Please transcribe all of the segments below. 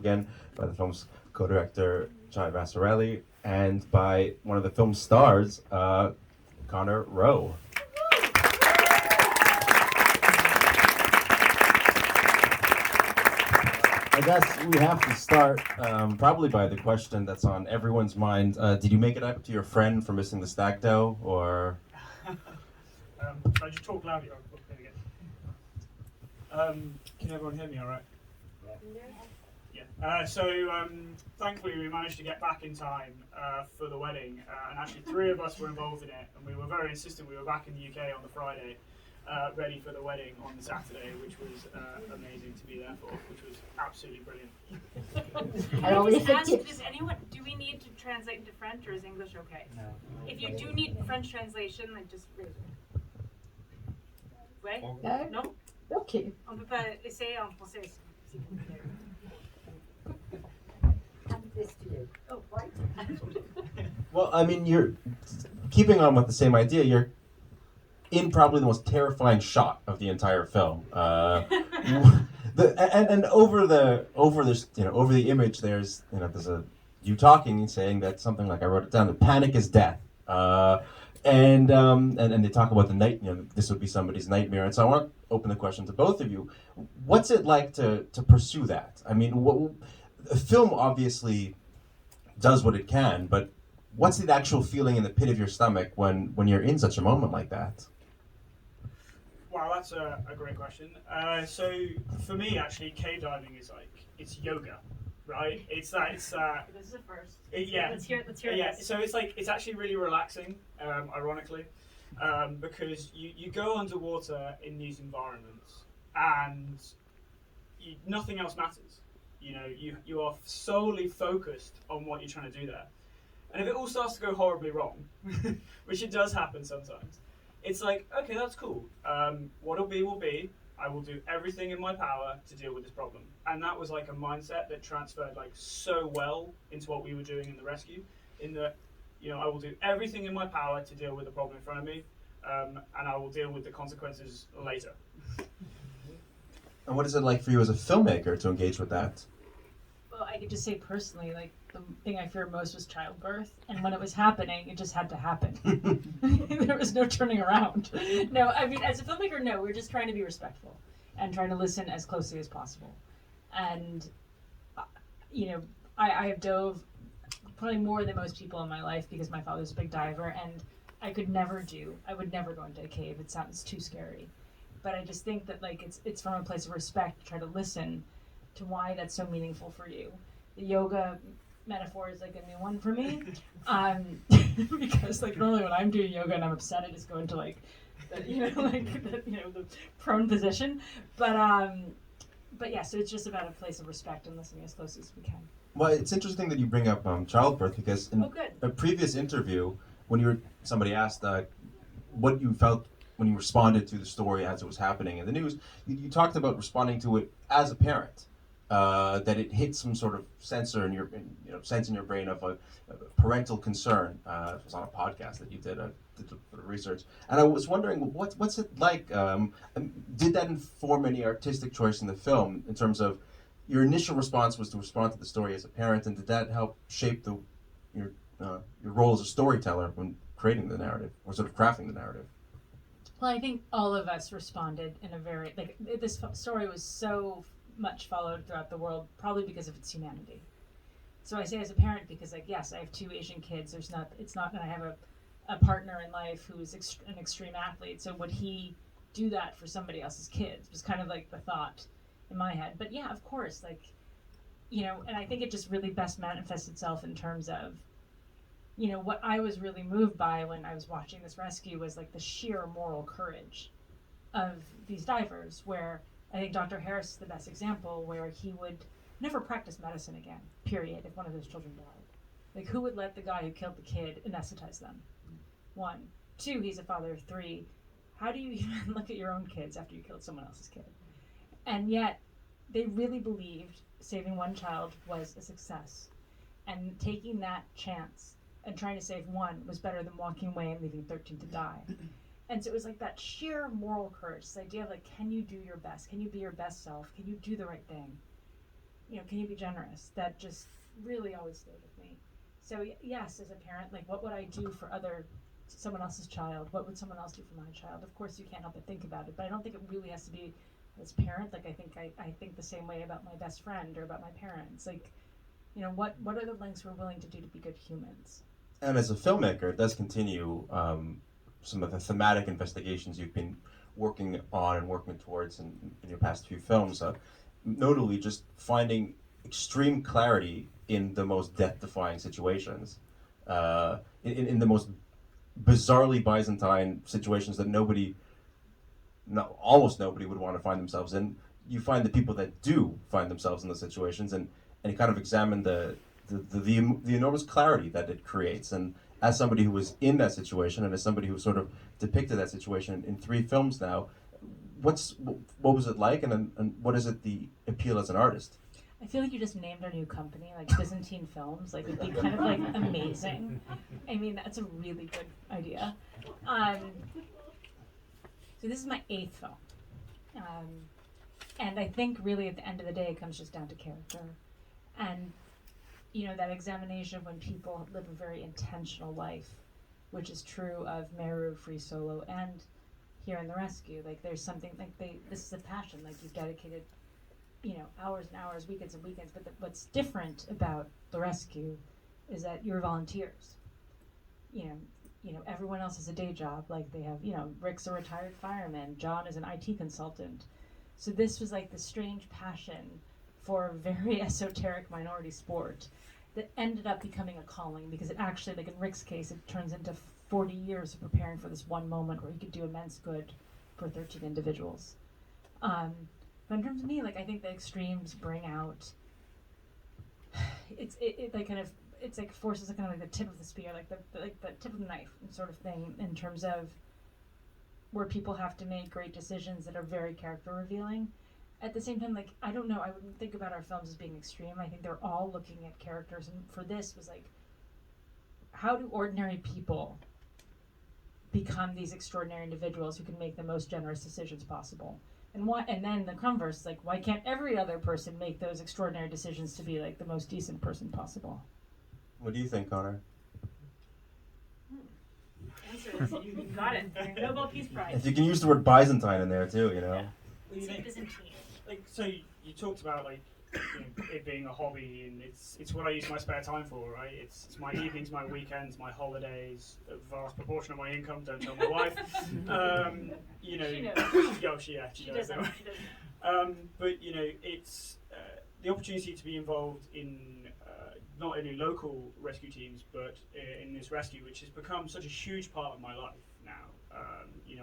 again by the film's co-director, Vasarhelyi, and by one of the film's stars, Connor Roe. I guess we have to start probably by the question that's on everyone's mind. Did you make it up to your friend for missing the stag do, or? Should I just talk loudly? Oh, there we go. Can everyone hear me all right? Yeah. Thankfully we managed to get back in time for the wedding, and actually 3 of us were involved in it, and we were very insistent. We were back in the UK on the Friday, ready for the wedding on the Saturday, which was amazing to be there for, which was absolutely brilliant. I always ask, does anyone, do we need to translate into French, or is English okay? No. If you do need French translation, then just raise it. Ouais? No? Non? Okay. On peut pas essayer en français, s'il vous plaît. Oh, right. Well, I mean, you're keeping on with the same idea. You're in probably the most terrifying shot of the entire film. And over the image, there's you talking and saying that something like, I wrote it down, the panic is death. And they talk about the night. This would be somebody's nightmare. And so I want to open the question to both of you. What's it like to pursue that? I mean, a film obviously does what it can, but what's the actual feeling in the pit of your stomach when you're in such a moment like that? Wow, that's a great question. So for me, actually, cave diving is it's yoga, right? This is a first. Yeah. Let's hear Yeah. this. So it's actually really relaxing, ironically, because you go underwater in these environments and nothing else matters. You are solely focused on what you're trying to do there. And if it all starts to go horribly wrong, which it does happen sometimes, it's like, okay, that's cool. What'll be will be. I will do everything in my power to deal with this problem. And that was like a mindset that transferred so well into what we were doing in the rescue, in that, I will do everything in my power to deal with the problem in front of me, and I will deal with the consequences later. And what is it like for you as a filmmaker to engage with that? Well, I could just say personally, the thing I feared most was childbirth, and when it was happening, it just had to happen. There was no turning around. No, I mean, as a filmmaker, no, we're just trying to be respectful and trying to listen as closely as possible. And, I have dove probably more than most people in my life because my father's a big diver, and I would never go into a cave. It sounds too scary. But I just think that it's from a place of respect to try to listen to why that's so meaningful for you. The yoga metaphor is a new one for me, because normally when I'm doing yoga and I'm upset, I just go into the prone position. But yeah, so it's just about a place of respect and listening as close as we can. Well, it's interesting that you bring up childbirth, because in a previous interview, when somebody asked what you felt when you responded to the story as it was happening in the news, you talked about responding to it as a parent. That it hit some sort of sense in your brain of a parental concern. It was on a podcast that you did a research, and I was wondering what's it like. Did that inform any artistic choice in the film in terms of your initial response was to respond to the story as a parent, and did that help shape your role as a storyteller when creating the narrative or sort of crafting the narrative? Well, I think all of us responded in a very this story was so much followed throughout the world, probably because of its humanity. So I say as a parent because, yes, I have 2 Asian kids. It's not that I have a partner in life who is an extreme athlete. So would he do that for somebody else's kids? Was kind of the thought in my head. But yeah, of course, and I think it just really best manifests itself in terms of, what I was really moved by when I was watching this rescue was the sheer moral courage of these divers, where I think Dr. Harris is the best example, where he would never practice medicine again, period, if one of those children died. Who would let the guy who killed the kid anesthetize them? 1. 2, he's a father of 3. How do you even look at your own kids after you killed someone else's kid? And yet, they really believed saving 1 child was a success. And taking that chance and trying to save 1 was better than walking away and leaving 13 to die. And so it was that sheer moral courage, this idea of can you do your best? Can you be your best self? Can you do the right thing? can you be generous? That just really always stayed with me. So yes, as a parent, like what would I do for someone else's child? What would someone else do for my child? Of course, you can't help but think about it, but I don't think it really has to be as parent. Like I think the same way about my best friend or about my parents. Like, what are the lengths we're willing to do to be good humans? And as a filmmaker, it does continue some of the thematic investigations you've been working on and working towards in your past few films. Notably, just finding extreme clarity in the most death-defying situations, in the most bizarrely Byzantine situations that almost nobody would want to find themselves in. You find the people that do find themselves in those situations, and kind of examine the enormous clarity that it creates. And as somebody who was in that situation, and as somebody who sort of depicted that situation in 3 films now, what was it like, and what is it the appeal as an artist? I feel like you just named our new company, like Byzantine Films. Like, it'd be kind of like amazing. I mean, that's a really good idea. So this is my 8th film. And I think really at the end of the day, it comes just down to character. And, that examination of when people live a very intentional life, which is true of Meru, Free Solo, and here in The Rescue. Like, there's something, like, this is a passion. Like, you've dedicated, hours and hours, weekends and weekends. But what's different about The Rescue is that you're volunteers. Everyone else has a day job. Like, they have, Rick's a retired fireman. John is an IT consultant. So this was like the strange passion for a very esoteric minority sport that ended up becoming a calling, because it actually, like in Rick's case, it turns into 40 years of preparing for this one moment where he could do immense good for 13 individuals. But in terms of me, like, I think the extremes bring out, it's like forces kind of like the tip of the spear, like the tip of the knife sort of thing, in terms of where people have to make great decisions that are very character revealing. At the same time, like, I don't know, I wouldn't think about our films as being extreme. I think they're all looking at characters, and for this was like, how do ordinary people become these extraordinary individuals who can make the most generous decisions possible? And then the converse, like, why can't every other person make those extraordinary decisions to be like the most decent person possible? What do you think, Connor? Answers. You got it. Nobel Peace Prize. If you can use the word Byzantine in there too, Well, like, so you talked about, like, it being a hobby, and it's what I use my spare time for, right? It's my evenings, my weekends, my holidays, a vast proportion of my income. Don't tell my wife. She knows. She does. But it's the opportunity to be involved in not only local rescue teams, but in this rescue, which has become such a huge part of my life now.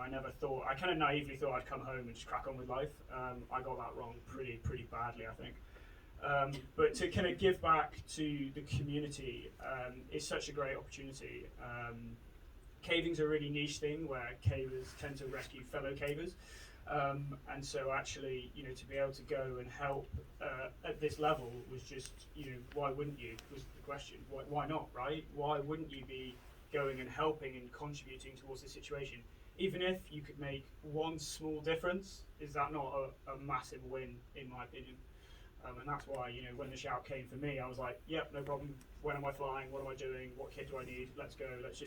I never thought, I kind of naively thought I'd come home and just crack on with life. I got that wrong pretty badly, I think. But to kind of give back to the community is such a great opportunity. Caving's a really niche thing where cavers tend to rescue fellow cavers. And so actually, to be able to go and help at this level was just, why wouldn't you, was the question. Why not, right? Why wouldn't you be going and helping and contributing towards this situation? Even if you could make one small difference, is that not a massive win, in my opinion? And that's why, when the shout came for me, I was like, yep, no problem. When am I flying? What am I doing? What kit do I need? Let's go. Let's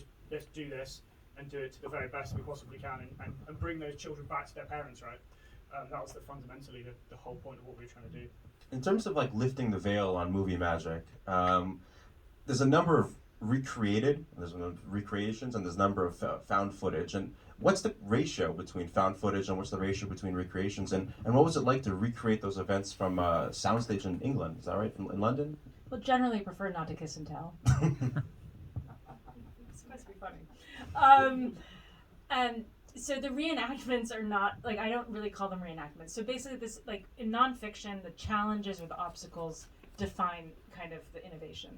do this and do it to the very best we possibly can, and bring those children back to their parents, right? That was fundamentally the whole point of what we were trying to do. In terms of like lifting the veil on movie magic, there's a number of recreations, and there's a number of found footage. And what's the ratio between found footage, and what's the ratio between recreations? And what was it like to recreate those events from a soundstage in England? Is that right? In London? Well, generally prefer not to kiss and tell. It's supposed to be funny. And so the reenactments are not, like, I don't really call them reenactments. So basically this, like, in nonfiction, the challenges or the obstacles define kind of the innovation.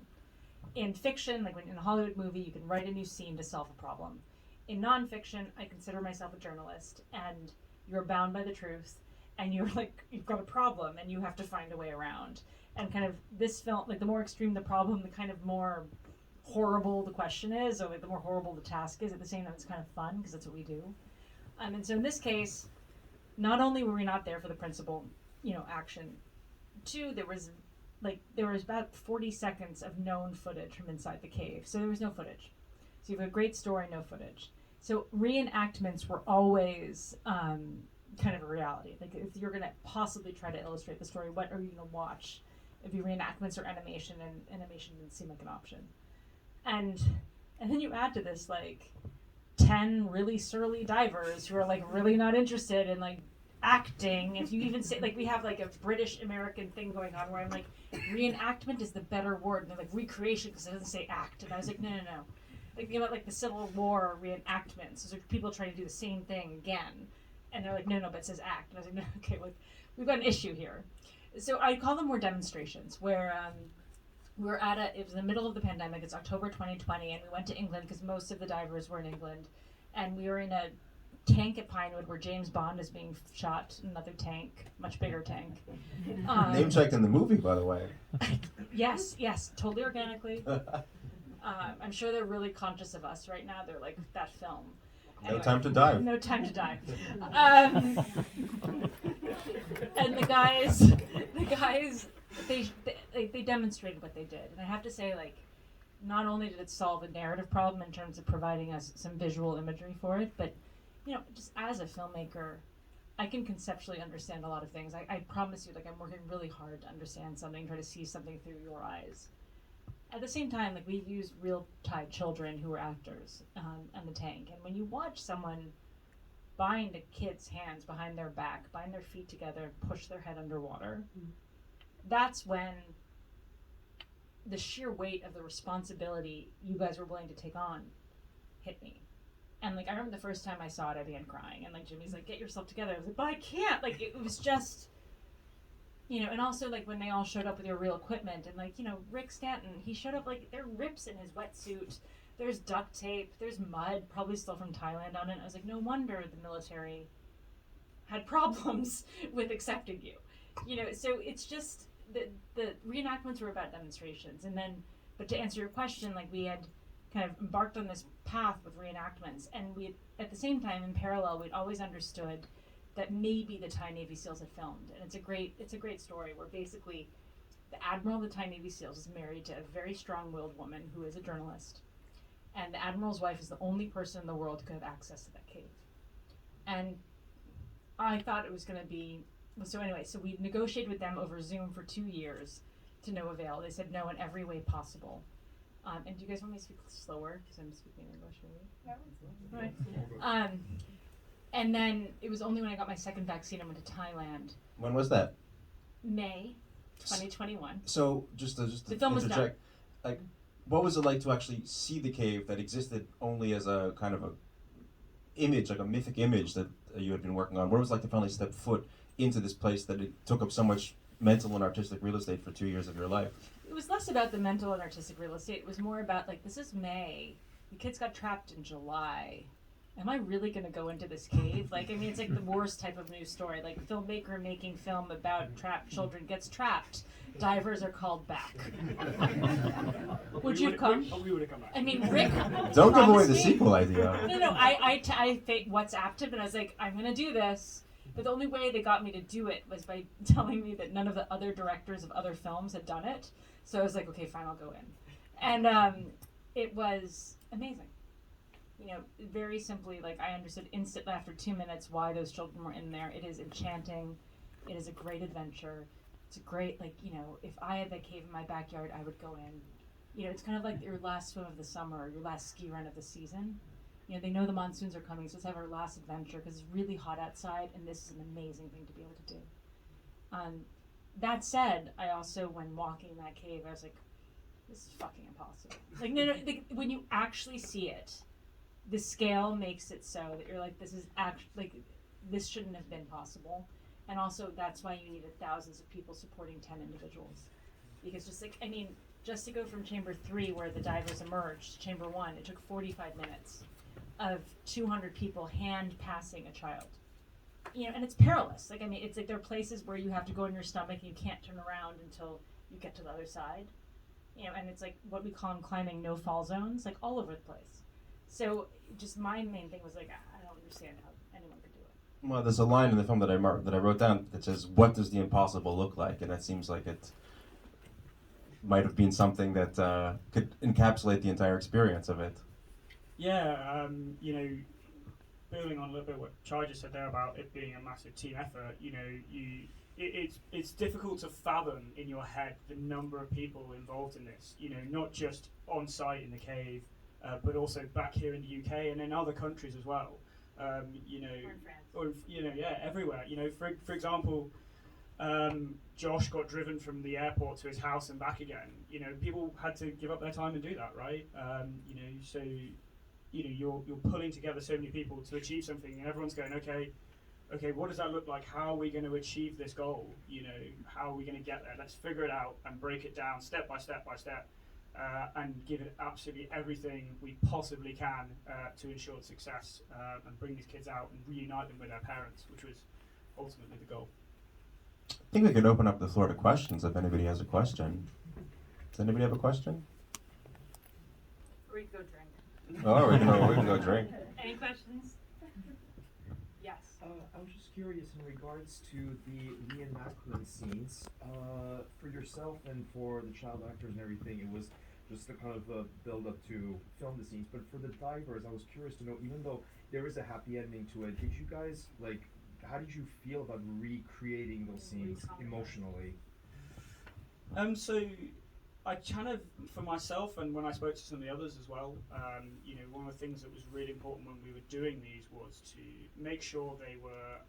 In fiction, like in a Hollywood movie, you can write a new scene to solve a problem. In nonfiction, I consider myself a journalist, and you're bound by the truth, and you're like, you've got a problem, and you have to find a way around. And kind of this film, like, the more extreme the problem, the kind of more horrible the question is, or like the more horrible the task is. At the same time, it's kind of fun, because that's what we do. And so in this case, not only were we not there for the principal, action, 2, there was like there was about 40 seconds of known footage from inside the cave, so there was no footage. So you have a great story, no footage. So reenactments were always kind of a reality. Like if you're gonna possibly try to illustrate the story, what are you gonna watch? It'd be reenactments or animation, and animation didn't seem like an option. And then you add to this like 10 really surly divers who are like really not interested in like acting. If you even say, like, we have like a British American thing going on where I'm like, reenactment is the better word, and they're like recreation because it doesn't say act, and I was like, no. Like, you know, like the Civil War reenactments, so there's people trying to do the same thing again, and they're like, no, but it says act, and I was like, no, okay, well, we've got an issue here. So I call them more demonstrations, where we were it was in the middle of the pandemic, it's October 2020, and we went to England because most of the divers were in England, and we were in a tank at Pinewood where James Bond is being shot in another tank, much bigger tank. Name checked in the movie, by the way. Yes, totally organically. I'm sure they're really conscious of us right now. They're like, that film. No time to dive. No time to dive. And the guys, they demonstrated what they did, and I have to say, like, not only did it solve a narrative problem in terms of providing us some visual imagery for it, but, you know, just as a filmmaker, I can conceptually understand a lot of things. I promise you, like, I'm working really hard to understand something, try to see something through your eyes. At the same time, like, we use real-time children who are actors on the tank, and when you watch someone bind a kid's hands behind their back, bind their feet together, and push their head underwater, that's when the sheer weight of the responsibility you guys were willing to take on hit me. And like, I remember the first time I saw it, I began crying, and like Jimmy's like, get yourself together. I was like, but I can't. Like, it was just, you know. And also, like, when they all showed up with their real equipment, and like, you know, Rick Stanton, he showed up, like, there are rips in his wetsuit, there's duct tape, there's mud, probably still from Thailand on it. I was like, no wonder the military had problems with accepting you, you know. So it's just the reenactments were about demonstrations, and then, but to answer your question, like, we had kind of embarked on this path with reenactments, and we, at the same time, in parallel, we'd always understood that maybe the Thai Navy SEALs had filmed, and it's a great story where basically the admiral of the Thai Navy SEALs is married to a very strong-willed woman who is a journalist, and the admiral's wife is the only person in the world who could have access to that cave. And I thought it was going to be, so anyway, so we negotiated with them over Zoom for 2 years to no avail. They said no in every way possible. And do you guys want me to speak slower? Because I'm speaking English, really? Right. And then it was only when I got my second vaccine, I went to Thailand. When was that? May 2021. So just to film was interject, like, what was it like to actually see the cave that existed only as a kind of a image, like a mythic image that you had been working on? What was it like to finally step foot into this place that it took up so much mental and artistic real estate for 2 years of your life? It was less about the mental and artistic real estate. It was more about, like, this is May. The kids got trapped in July. Am I really going to go into this cave? Like, I mean, it's like the worst type of news story. Like, filmmaker making film about trapped children gets trapped. Divers are called back. Would you come? We would have come back. I mean, Rick. Don't give away the me, sequel idea. No. I WhatsApped him, and I was like, I'm going to do this. But the only way they got me to do it was by telling me that none of the other directors of other films had done it. So I was like, okay, fine, I'll go in. And it was amazing. You know, very simply, like, I understood instantly after 2 minutes why those children were in there. It is enchanting. It is a great adventure. It's a great, like, you know, if I had that cave in my backyard, I would go in. You know, it's kind of like your last swim of the summer, your last ski run of the season. You know, they know the monsoons are coming, so let's have our last adventure because it's really hot outside, and this is an amazing thing to be able to do. That said, I also, when walking in that cave, I was like, this is fucking impossible. Like, no, when you actually see it, the scale makes it so that you're like, this is like, this shouldn't have been possible. And also, that's why you needed thousands of people supporting 10 individuals. Because just like, I mean, just to go from chamber 3, where the divers emerged, to chamber 1, it took 45 minutes of 200 people hand passing a child. You know, and it's perilous. Like, I mean, it's like there are places where you have to go in your stomach and you can't turn around until you get to the other side. You know, and it's like what we call in climbing no-fall zones, like all over the place. So just my main thing was like, I don't understand how anyone could do it. Well, there's a line in the film that I wrote down that says, "What does the impossible look like?" And that seems like might have been something that could encapsulate the entire experience of it. Yeah, you know, building on a little bit what Chai just said there about it being a massive team effort, you know, it's difficult to fathom in your head the number of people involved in this, you know, not just on site in the cave, but also back here in the UK and in other countries as well. You know, or you know, yeah, everywhere. You know, for example, Josh got driven from the airport to his house and back again. You know, people had to give up their time and do that, right? You know, so you know, you're pulling together so many people to achieve something, and everyone's going, okay, what does that look like? How are we going to achieve this goal? You know, how are we going to get there? Let's figure it out and break it down step by step by step, and give it absolutely everything we possibly can to ensure success, and bring these kids out and reunite them with their parents, which was ultimately the goal. I think we could open up the floor to questions if anybody has a question. Does anybody have a question? Or we could go drink. Oh, we can go drink. Any questions? Yes. I was just curious in regards to the reenactment scenes. For yourself and for the child actors and everything, it was just a kind of build up to film the scenes. But for the divers, I was curious to know, even though there is a happy ending to it, did you guys, like, how did you feel about recreating those scenes emotionally? So I kind of, for myself and when I spoke to some of the others as well, you know, one of the things that was really important when we were doing these was to make sure they were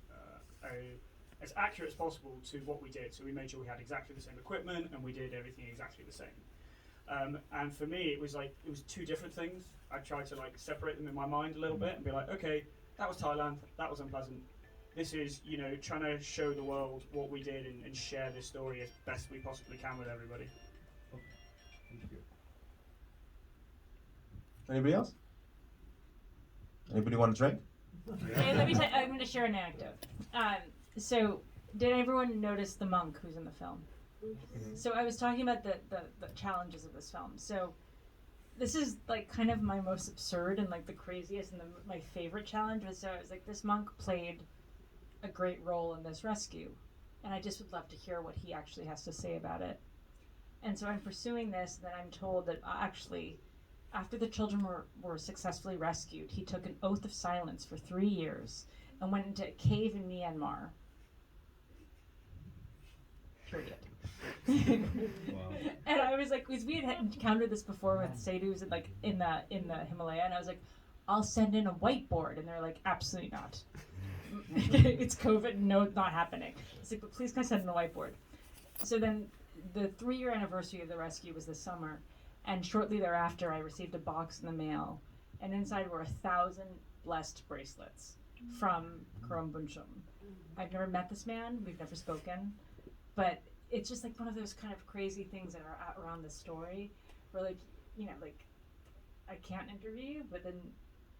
as accurate as possible to what we did. So we made sure we had exactly the same equipment and we did everything exactly the same. And for me, it was two different things. I tried to like separate them in my mind a little bit and be like, okay, that was Thailand, that was unpleasant. This is, you know, trying to show the world what we did and share this story as best we possibly can with everybody. Thank you. Anybody else? Anybody want to drink? Hey, let me tell you, I'm going to share an anecdote. So, did everyone notice the monk who's in the film? Mm-hmm. So I was talking about the challenges of this film. So this is like kind of my most absurd and like the craziest and my favorite challenge was, so I was like, this monk played a great role in this rescue, and I just would love to hear what he actually has to say about it. And so I'm pursuing this, and then I'm told that actually after the children were successfully rescued, he took an oath of silence for 3 years and went into a cave in Myanmar. Period. Wow. And I was like, because we had encountered this before with sadhus and like in the Himalaya, and I was like, I'll send in a whiteboard, and they're like, absolutely not. It's COVID, no, it's not happening. It's like, but please can I send in a whiteboard? So then the 3-year anniversary of the rescue was this summer, and shortly thereafter I received a box in the mail, and inside were 1,000 blessed bracelets from Karam Bunchum. I've never met this man, we've never spoken, but it's just like one of those kind of crazy things that are around the story where, like, you know, like I can't interview you, but then,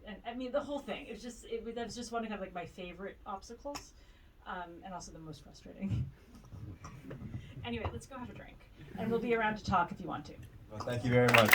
and I mean the whole thing, that was just one of kind of like my favorite obstacles, and also the most frustrating. Anyway, let's go have a drink, and we'll be around to talk if you want to. Well, thank you very much.